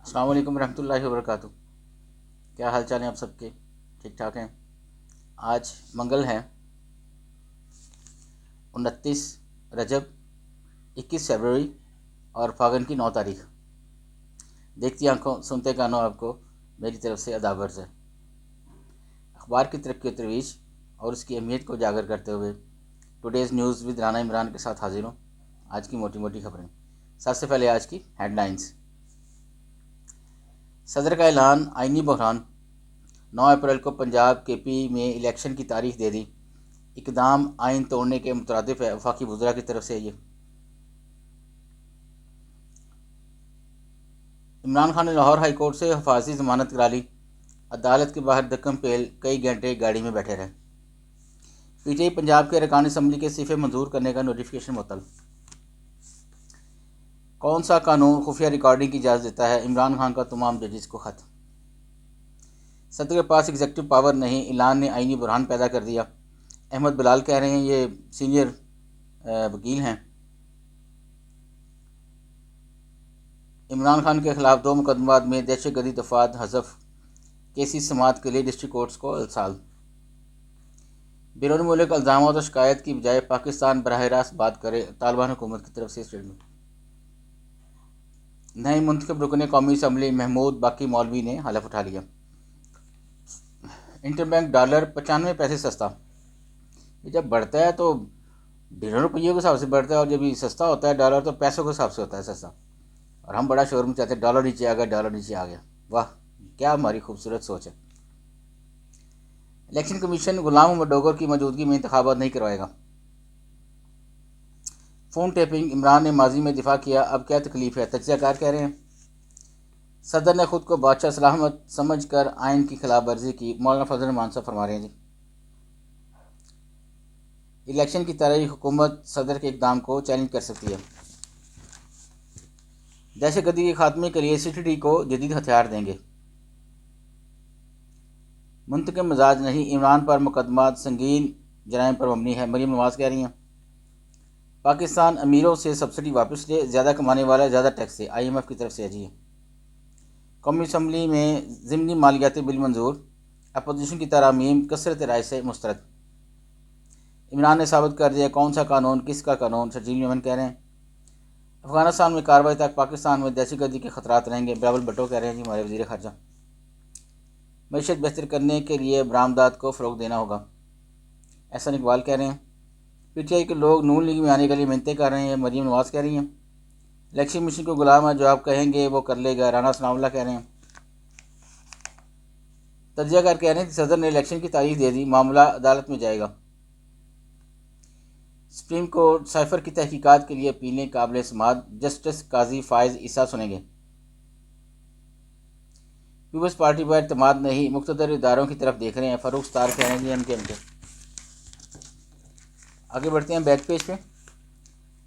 السلام علیکم ورحمۃ اللہ وبرکاتہ۔ کیا حال چال ہیں آپ سب کے؟ ٹھیک ٹھاک ہیں؟ آج منگل ہے، 29 رجب، 21 فروری اور فاگن کی 9 تاریخ۔ دیکھتی آنکھوں سنتے کانوں آپ کو میری طرف سے آداب عرض ہے۔ اخبار کی ترقی و ترویج اور اس کی اہمیت کو اجاگر کرتے ہوئے today's news with Rana Imran کے ساتھ حاضر ہوں۔ آج کی موٹی موٹی خبریں۔ سب سے پہلے آج کی ہیڈ لائنز۔ صدر کا اعلان، آئینی بحران، 9 اپریل کو پنجاب کے پی میں الیکشن کی تاریخ دے دی۔ اقدام آئین توڑنے کے مترادف ہے، وفاقی وزراء کی طرف سے یہ۔ عمران خان نے لاہور ہائی کورٹ سے حفاظتی ضمانت کرا لی۔ عدالت کے باہر دکم پیل کئی گھنٹے گاڑی میں بیٹھے رہے۔ پی ٹی آئی پنجاب کے ارکان اسمبلی کے استعفے منظور کرنے کا نوٹیفیکیشن معطل۔ کون سا قانون خفیہ ریکارڈنگ کی اجازت دیتا ہے؟ عمران خان کا تمام ججز کو خط۔ صدر کے پاس ایگزیکٹو پاور نہیں، اعلان نے آئینی بحران پیدا کر دیا۔ احمد بلال کہہ رہے ہیں، یہ سینئر وکیل ہیں۔ عمران خان کے خلاف 2 مقدمات میں دہشت گردی دفعات حذف، کیسی سماعت کے لیے ڈسٹرکٹ کورٹس کو ارسال۔ بیرون ملک الزامات اور شکایت کی بجائے پاکستان براہ راست بات کرے، طالبان حکومت کی طرف سے اسٹیٹمنٹ۔ نئے منتخب رکن قومی اسمبلی محمود باقی مولوی نے حلف اٹھا لیا۔ انٹر بینک ڈالر 95 پیسے سستا۔ یہ جب بڑھتا ہے تو ڈالر روپیوں کے حساب سے بڑھتا ہے، اور جب یہ سستا ہوتا ہے ڈالر تو پیسوں کے حساب سے ہوتا ہے سستا۔ اور ہم بڑا شور مچاتے ہیں، ڈالر نیچے آ گیا، ڈالر نیچے آ گیا۔ واہ، کیا ہماری خوبصورت سوچ ہے۔ الیکشن کمیشن غلام محمد ڈوگر کی موجودگی میں انتخابات نہیں کروائے گا۔ فون ٹیپنگ، عمران نے ماضی میں دفاع کیا، اب کیا تکلیف ہے؟ تجزیہ کار کہہ رہے ہیں صدر نے خود کو بادشاہ سلامت سمجھ کر آئین کی خلاف ورزی کی۔ مولانا فضل الرحمان صاحب فرما رہے ہیں الیکشن کی تاریخ حکومت صدر کے اقدام کو چیلنج کر سکتی ہے۔ دہشت گردی کے خاتمے کے لیے سی ٹی ڈی کو جدید ہتھیار دیں گے۔ منتقم مزاج نہیں، عمران پر مقدمات سنگین جرائم پر مبنی ہے، مریم نواز کہہ رہی ہیں۔ پاکستان امیروں سے سبسڈی واپس لے، زیادہ کمانے والا زیادہ ٹیکس دے، آئی ایم ایف کی طرف سے ہے۔ قومی اسمبلی میں ضمنی مالیاتی بل منظور، اپوزیشن کی ترامیم کثرت رائے سے مسترد۔ عمران نے ثابت کر دیا کون سا قانون کس کا قانون، شرجیل میمن کہہ رہے ہیں۔ افغانستان میں کارروائی تک پاکستان میں دہشت گردی کے خطرات رہیں گے، بلاول بھٹو کہہ رہے ہیں ہمارے وزیر خارجہ۔ معیشت بہتر کرنے کے لیے برآمدات کو فروغ دینا ہوگا، احسن اقبال کہہ رہے ہیں۔ پی ٹی آئی کے لوگ نون لیگ میں آنے کے لیے منتیں کر رہے ہیں، مریم نواز کہہ رہی ہیں۔ الیکشن کمیشن کو غلام ہے، جو آپ کہیں گے وہ کر لے گا، رانا ثناء اللہ کہہ رہے ہیں۔ تجزیہ کار کہہ رہے ہیں کہ صدر نے الیکشن کی تاریخ دے دی، معاملہ عدالت میں جائے گا۔ سپریم کورٹ سائفر کی تحقیقات کے لیے اپیلیں قابل سماعت، جسٹس قاضی فائز عیسیٰ سنیں گے۔ پیپلز پارٹی پر اعتماد نہیں، مقتدر اداروں کی طرف دیکھ رہے ہیں، فاروق ستار کہہ رہے ہیں ایم کے آگے بڑھتے ہیں بیک پیج پہ۔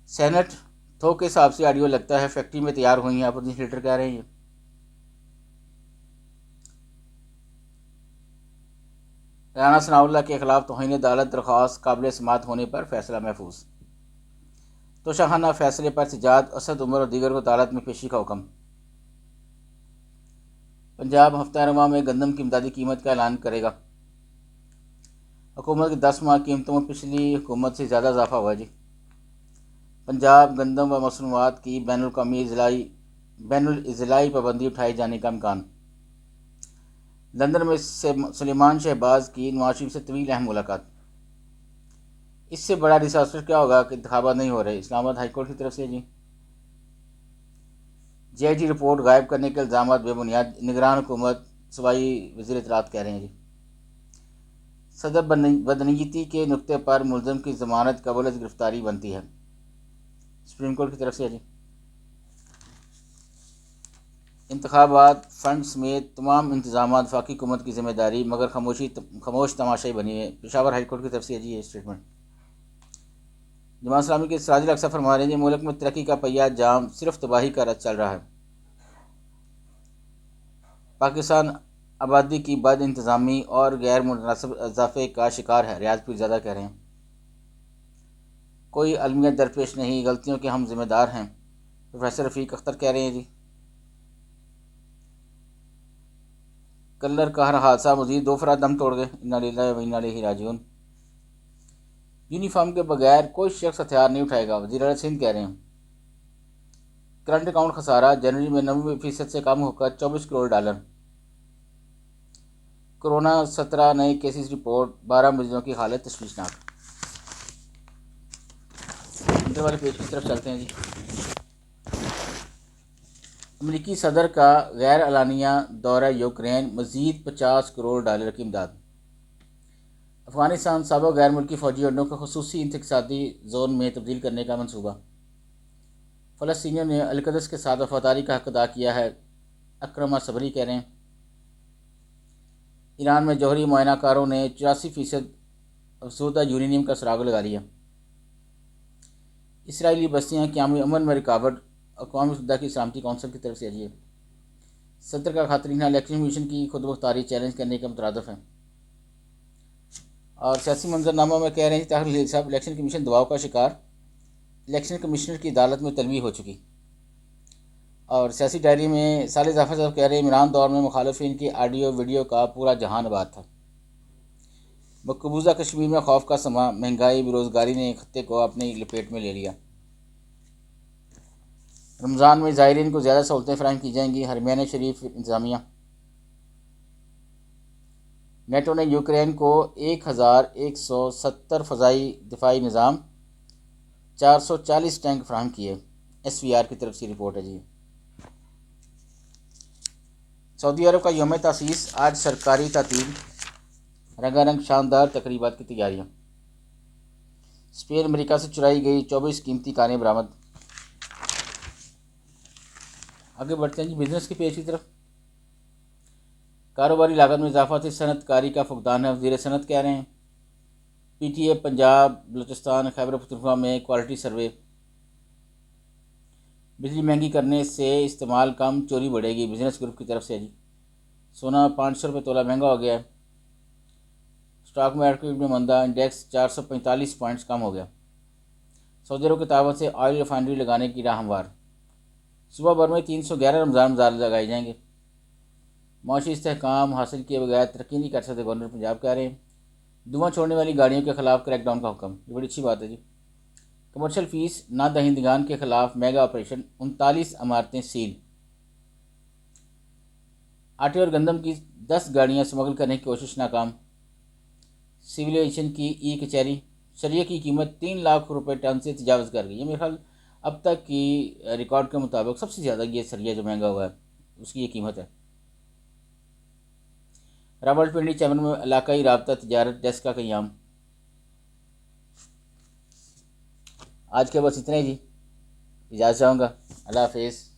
سینٹ تھوک کے حساب سے آڈیو لگتا ہے فیکٹری میں تیار ہوئی ہیں، اپوزیشن لیڈر کہہ رہے ہیں۔ رانا ثناء اللہ کے خلاف توہین عدالت درخواست قابل سماعت ہونے پر فیصلہ محفوظ۔ توشاخانہ فیصلے پر سجاد، اسد عمر اور دیگر کو عدالت میں پیشی کا حکم۔ پنجاب ہفتہ رواں میں گندم کی امدادی قیمت کا اعلان کرے گا۔ حکومت کی 10 ماہ قیمتوں میں پچھلی حکومت سے زیادہ اضافہ ہوا پنجاب گندم و مصنوعات کی بین الاضلاعی پابندی اٹھائے جانے کا امکان۔ لندن میں سلیمان شہباز کی نواز شریف سے طویل اہم ملاقات۔ اس سے بڑا ڈیزاسٹر کیا ہوگا کہ انتخابات نہیں ہو رہے، اسلام آباد ہائی کورٹ کی طرف سے جے آئی ٹی رپورٹ غائب کرنے کے الزامات بے بنیاد، نگران حکومت صوبائی وزیر اطلاعات کہہ رہے ہیں صدر بدنیتی کے نقطے پر ملزم کی ضمانت قبل از گرفتاری بنتی ہے، سپریم کورٹ کی طرف سے انتخابات فنڈ سمیت تمام انتظامات وفاقی حکومت کی ذمہ داری، مگر خاموش تماشائی بنی ہے، پشاور ہائی کورٹ کی طرف سے یہ اسٹیٹمنٹ۔ جماعت اسلامی کے سراج الاقصی فرما رہے ہیں ملک میں ترقی کا پہیہ جام صرف تباہی کا رد چل رہا ہے۔ پاکستان آبادی کی بد انتظامی اور غیر مناسب اضافے کا شکار ہے، ریاض پیر زادہ کہہ رہے ہیں۔ کوئی المیت درپیش نہیں، غلطیوں کے ہم ذمہ دار ہیں، پروفیسر رفیق اختر کہہ رہے ہیں کلر کا حادثہ، مزید 2 افراد دم توڑ گئے، انا للہ و انا الیہ راجعون۔ یونیفارم کے بغیر کوئی شخص ہتھیار نہیں اٹھائے گا، وزیر اعلیٰ سندھ کہہ رہے ہیں۔ کرنٹ اکاؤنٹ خسارہ جنوری میں 90% سے کم ہو کر 24 کروڑ ڈالر۔ کورونا 17 نئے کیسز رپورٹ، 12 مریضوں کی حالت تشویشناک۔ اندر والے پیج کی طرف چلتے ہیں جی۔ امریکی صدر کا غیر اعلانیہ دورہ یوکرین، مزید 50 کروڑ ڈالر کی امداد۔ افغانستان سابق غیر ملکی فوجی اڈوں کو خصوصی انتخاباتی زون میں تبدیل کرنے کا منصوبہ۔ فلسطینیوں نے القدس کے ساتھ وفاداری کا حق ادا کیا ہے، اکرم صبری کہہ رہے ہیں۔ ایران میں جوہری معائنہ کاروں نے 84% افزودہ یورینیم کا سراغ لگا لیا۔ اسرائیلی بستیاں قیام امن میں رکاوٹ، اقوام متحدہ کی سلامتی کونسل کی طرف سے عجیب۔ صدر کا خاترینہ الیکشن کمیشن کی خود مختاری چیلنج کرنے کے مترادف ہیں۔ اور سیاسی منظرنامہ میں کہہ رہے ہیں طاہر الحیل صاحب، الیکشن کمیشن دباؤ کا شکار، الیکشن کمشنر کی عدالت میں طلبی ہو چکی۔ اور سیاسی ڈائری میں صالح ظفر صاحب کہہ رہے ہیں عمران دور میں مخالفین کی آڈیو ویڈیو کا پورا جہان آباد تھا۔ مقبوضہ کشمیر میں خوف کا سما، مہنگائی بے روزگاری نے خطے کو اپنی لپیٹ میں لے لیا۔ رمضان میں زائرین کو زیادہ سہولتیں فراہم کی جائیں گی، حرمین شریف انتظامیہ۔ نیٹو نے یوکرین کو 1170 فضائی دفاعی نظام، 440 ٹینک فراہم کیے، ایس وی آر کی طرف سے رپورٹ ہے جی۔ سعودی عرب کا یوم تاسیس آج، سرکاری تعطیل، رنگا رنگ شاندار تقریبات کی تیاریاں۔ اسپین امریکہ سے چرائی گئی 24 قیمتی کاریں برآمد۔ آگے بڑھتے ہیں جی بزنس کے پیج کی طرف۔ کاروباری لاگت میں اضافہ سے صنعت کاری کا فقدان ہے، وزیر صنعت کہہ رہے ہیں۔ P T A Punjab, Balochistan, Khyber Pakhtunkhwa میں کوالٹی سروے۔ بجلی مہنگی کرنے سے استعمال کم، چوری بڑھے گی، بزنس گروپ کی طرف سے جی۔ سونا 500 روپے تولہ مہنگا ہو گیا ہے۔ اسٹاک مارکیٹ میں مندہ، انڈیکس 445 پوائنٹس کم ہو گیا۔ سعودی عرب کے تعاون سے آئل ریفائنری لگانے کی راہ ہموار۔ صوبہ بھر میں 311 رمضان مزار لگائے جائیں گے۔ معاشی استحکام حاصل کیے بغیر ترقی نہیں کر سکتے، گورنر پنجاب کہہ رہے ہیں۔ دھواں چھوڑنے والی گاڑیوں کے خلاف کریک ڈاؤن کا حکم، یہ بڑی اچھی بات ہے جی۔ کمرشل فیس نہ دہندگان کے خلاف میگا آپریشن، 39 عمارتیں سیل۔ آٹے اور گندم کی 10 گاڑیاں اسمگل کرنے کی کوشش ناکام۔ سول ایویشن کی ای کچہری، شریعہ کی قیمت 3 لاکھ روپے ٹن سے تجاوز کر گئی۔ یہ میرے خیال اب تک کی ریکارڈ کے مطابق سب سے زیادہ یہ سریہ جو مہنگا ہوا ہے اس کی یہ قیمت ہے۔ راولپنڈی چیمبر میں علاقائی رابطہ تجارت ڈیسک کا قیام۔ آج کے بس اتنے ہی جی، اجازت چاہوں گا، اللہ حافظ۔